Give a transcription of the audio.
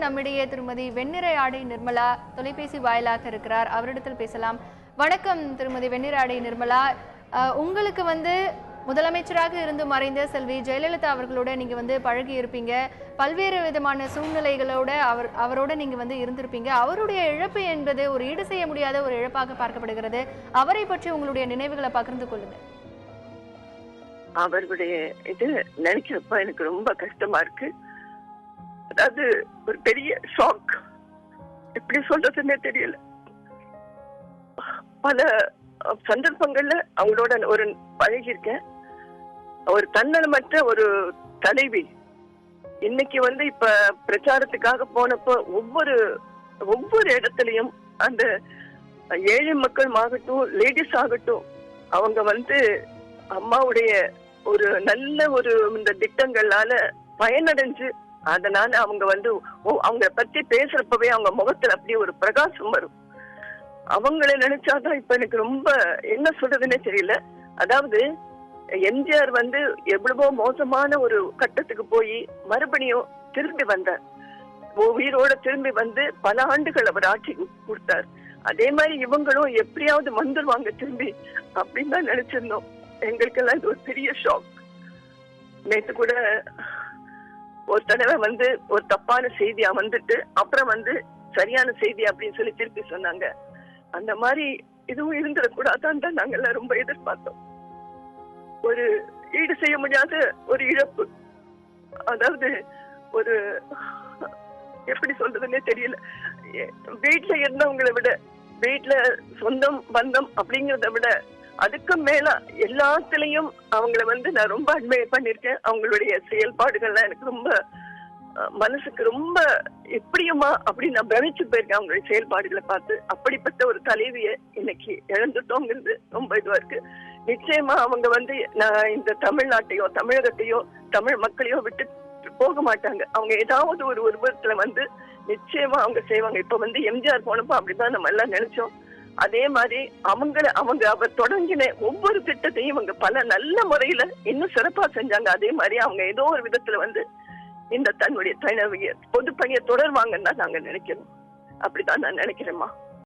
நம்மிடையே திருமதி வெண்ணிற ஆடை நிர்மலா தொலைபேசி வாயிலாக இருக்கிறார். அவரிடத்தில் பேசலாம். வணக்கம் திருமதி வெண்ணிற ஆடை நிர்மலா. உங்களுக்கு முதலமைச்சராக இருந்து மறைந்த செல்வி ஜெயலலிதா அவர்களோட நீங்க பழகி இருப்பீங்க. பல்வேறு விதமான சூழ்நிலைகளோட அவரோட நீங்க இருந்திருப்பீங்க. அவருடைய இழப்பு என்பது ஒரு ஈடு செய்ய முடியாத ஒரு இழப்பாக பார்க்கப்படுகிறது. அவரை பற்றி உங்களுடைய நினைவுகளை பகிர்ந்து கொள்ளுங்க. அவர்களுடைய இது நினைக்கிறப்ப எனக்கு ரொம்ப கஷ்டமா இருக்கு. அதாவது ஒரு பெரிய ஷாக், எப்படி சொல்றதுன்னே தெரியல. பல சந்தர்ப்பங்கள்ல அவங்களோட ஒரு பழகி இருக்கேன். ஒரு தன்னலமற்ற ஒரு தலைவி. இன்னைக்கு இப்ப பிரச்சாரத்துக்காக போனப்போ ஒவ்வொரு இடத்துலயும் அந்த ஏழை மக்கள் ஆகட்டும், லேடிஸ் ஆகட்டும், அவங்க அம்மாவுடைய ஒரு நல்ல ஒரு இந்த திட்டங்களால பயனடைஞ்சு, அதனால அவங்க அவங்க பத்தி பேசுறப்பவே அவங்க முகத்துல அப்படியே ஒரு பிரகாசம் வரும். அவங்கள நினைச்சாதான் இப்ப எனக்கு ரொம்ப என்ன சொல்றதுன்னே தெரியல. அதாவது எம்ஜிஆர் எவ்வளவோ மோசமான ஒரு கட்டத்துக்கு போய் மறுபடியும் திரும்பி வந்தார். உயிரோட திரும்பி பல ஆண்டுகள் அவர் ஆட்சி கொடுத்தார். அதே மாதிரி இவங்களும் எப்படியாவது வந்துருவாங்க திரும்பி அப்படின்னு தான் நினைச்சிருந்தோம். எங்களுக்கெல்லாம் இது ஒரு பெரிய ஷாக். நேற்று கூட ஒரு தடவை ஒரு தப்பான செய்தியா அப்புறம் சரியான செய்தி அப்படின்னு சொல்லி திருப்பி சொன்னாங்க. அந்த மாதிரி இதுவும் இருந்துடக்கூடாதான் தான் நாங்க எல்லாம் ரொம்ப எதிர்பார்த்தோம். ஒரு ஈடு செய்ய முடியாத ஒரு இழப்பு. அதாவது ஒரு எப்படி சொல்றதுன்னே தெரியல. வீட்டுல இருந்தவங்களை விட, வீட்டுல சொந்தம் பந்தம் அப்படிங்கறத விட அதுக்கு மேல எல்லாத்துலயும் அவங்கள நான் ரொம்ப அட்மையர் பண்ணிருக்கேன். அவங்களுடைய செயல்பாடுகள்லாம் எனக்கு ரொம்ப மனசுக்கு ரொம்ப எப்படியுமா அப்படின்னு நான் பிரமிச்சு போயிருக்கேன் அவங்களுடைய செயல்பாடுகளை பார்த்து. அப்படிப்பட்ட ஒரு தலைவியை இன்னைக்கு இழந்துட்டோங்கிறது ரொம்ப இதுவா இருக்கு. நிச்சயமா அவங்க நான் இந்த தமிழ்நாட்டையோ தமிழகத்தையோ தமிழ் மக்களையோ விட்டு போக மாட்டாங்க. அவங்க ஏதாவது ஒரு உருவத்துல நிச்சயமா அவங்க செய்வாங்க. இப்ப எம்ஜிஆர் போனப்போ அப்படிதான் நம்ம எல்லாம் நினைச்சோம். அதே மாதிரி அவர் தொடங்கின ஒவ்வொரு திட்டத்தையும் இவங்க பல நல்ல முறையில இன்னும் சிறப்பா செஞ்சாங்க. அதே மாதிரி அவங்க ஏதோ ஒரு விதத்துல இந்த தன்னுடைய பொது பணியை தொடர்வாங்கன்னு தான் நாங்க நினைக்கிறோம். அப்படிதான் நான் நினைக்கிறேம்மா.